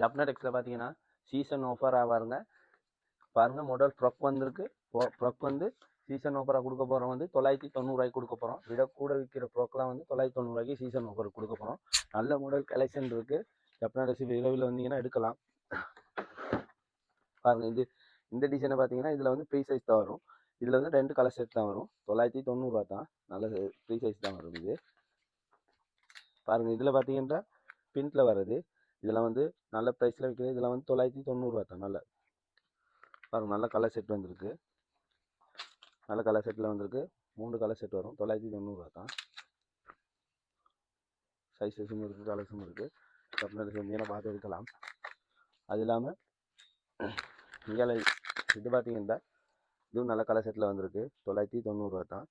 ஜப்னா டெக்ஸில் பார்த்தீங்கன்னா சீசன் ஆஃபராக பாருங்கள் மாடல் ஃப்ரக் வந்திருக்கு. ஃப்ரக் வந்து சீசன் ஆஃபராக கொடுக்க போகிறோம் வந்து 990 கொடுக்க போகிறோம். விட கூட விற்கிற ஃப்ராக்லாம் வந்து 990 சீசன் ஆஃபர் கொடுக்க போகிறோம். நல்ல மாடல் கலெக்ஷன் இருக்குது. ஜப்னா டெக்ஸ் விரைவில் வந்தீங்கன்னா எடுக்கலாம். பாருங்கள், இந்த டிசைனை பார்த்தீங்கன்னா இதில் வந்து ஃப்ரீ சைஸ் தான் வரும். இதில் வந்து 2 கலர் செட் தான் வரும். 990 தான். நல்ல ஃப்ரீ சைஸ் தான் வரும் இது. பாருங்கள், இதில் பார்த்தீங்கன்னா பின்ட்டில் வர்றது. இதெல்லாம் வந்து நல்ல ப்ரைஸில் விற்கிறது. இதில் வந்து 990 தான். நல்ல பாருங்கள், நல்ல கலர் செட் வந்திருக்கு. நல்ல கலர் செட்டில் வந்திருக்கு. 3 கலர் செட் வரும். 990 தான். சைஸஸும் இருக்குது, கலர்ஸும் இருக்குது. கப்னர்ஸ் வந்தீங்கன்னா பார்த்து எடுக்கலாம். அது இல்லாமல் இங்கே இது பார்த்தீங்கன்னா இதுவும் நல்ல கலர் செட்டில் வந்திருக்கு. 990 தான்.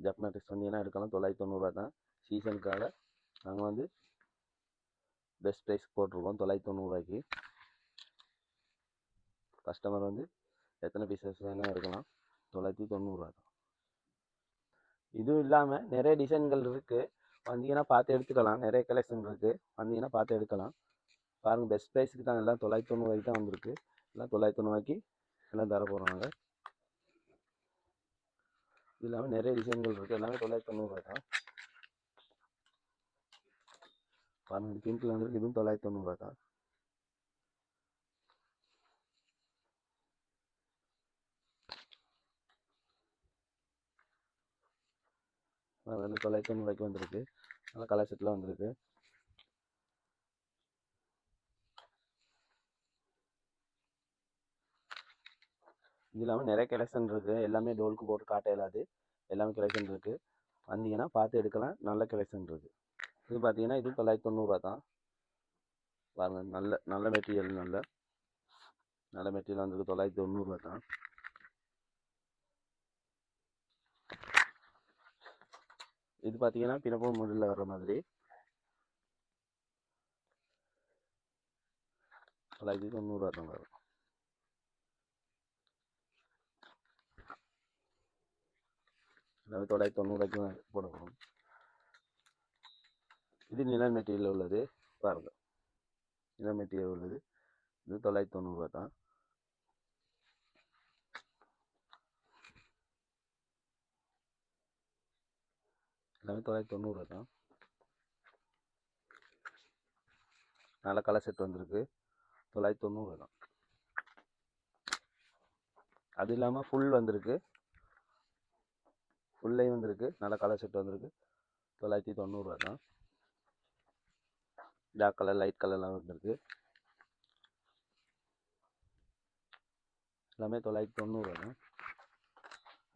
ஜப்னாட்டிக்ஸ் வந்தீங்கன்னா எடுக்கலாம். 990 தான். சீசனுக்காக நாங்கள் வந்து பெஸ்ட் ப்ரைஸ் போட்டிருக்கோம் 990. கஸ்டமர் வந்து எத்தனை பீசஸ் வேணால் எடுக்கலாம். 990 தான். இதுவும் இல்லாமல் நிறைய டிசைன்கள் இருக்குது. வந்தீங்கன்னா பார்த்து எடுத்துக்கலாம். நிறைய கலெக்ஷன் இருக்குது. வந்தீங்கன்னா பார்த்து எடுக்கலாம். பாருங்கள், பெஸ்ட் ப்ரைஸுக்கு தான். எல்லாம் 990 தான் வந்திருக்கு. எல்லாம் 990 எல்லாம் தர போகிறாங்க. இது இல்லாமல் நிறைய டிசைன்கள் இருக்குது. எல்லாமே 990 தான். பாருங்கள், பிங்க்கில் வந்துருக்கு. இதுவும் 990 தான். வந்து 990 வந்திருக்கு. நல்லா கலர் செட்டில் வந்திருக்கு. இது இல்லாமல் நிறைய கலெக்ஷன் இருக்குது. எல்லாமே டோலுக்கு போட்டு காட்ட இயலாது. எல்லாமே கலெக்ஷன் இருக்குது. வந்தீங்கன்னா பார்த்து எடுக்கலாம். நல்ல கலெக்ஷன் இருக்குது. இது பார்த்தீங்கன்னா இதுவும் 990 தான். பாருங்கள், நல்ல மெட்டீரியல். நல்ல மெட்டீரியல் வந்திருக்கு. 990 தான். இது பார்த்தீங்கன்னா பினப்பூர் மாடலில் வர்ற மாதிரி 990 தான் வரும். எல்லாமே 990 போடணும். இது நிழல் மெட்டீரியல் உள்ளது. பாருங்கள், நிழல் மெட்டீரியல் உள்ளது. இது 990 தான். எல்லாமே 990 தான். நல்ல கலர் செட் வந்திருக்கு. 990 தான். அது இல்லாமல் ஃபுல் வந்திருக்கு. ஃபுல்லையும் வந்திருக்கு. நல்ல கலர் செட் வந்திருக்கு. 990 தான். டார்க் கலர், லைட் கலர்லாம் வந்திருக்கு. எல்லாமே 990 தான்.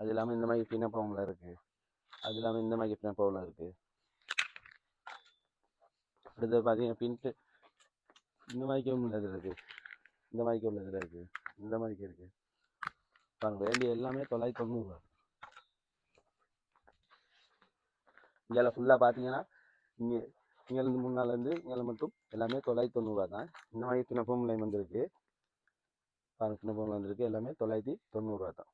அது இல்லாமல் இந்த மாதிரி பினப்பவுனில் இருக்குது. அது இல்லாமல் இந்த மாதிரி பினப்பவுனில் இருக்குது. அடுத்து பார்த்தீங்கன்னா பின்ட்டு இந்த மாதிரிக்கே உள்ளது இருக்குது. இந்த மாதிரிக்கே உள்ளதில் இருக்குது. இந்த மாதிரிக்கே இருக்குது. பாருங்க, வேண்டிய எல்லாமே 990. இங்கே ஃபுல்லாக பார்த்தீங்கன்னா இங்கேருந்து முன்னாலேருந்து இங்கே மட்டும் எல்லாமே 990 தான். இந்த மாதிரி பினப்பவுன் லைன் வந்திருக்கு. பாருங்க, பினப்பவுன் வந்திருக்கு. எல்லாமே 990 தான்.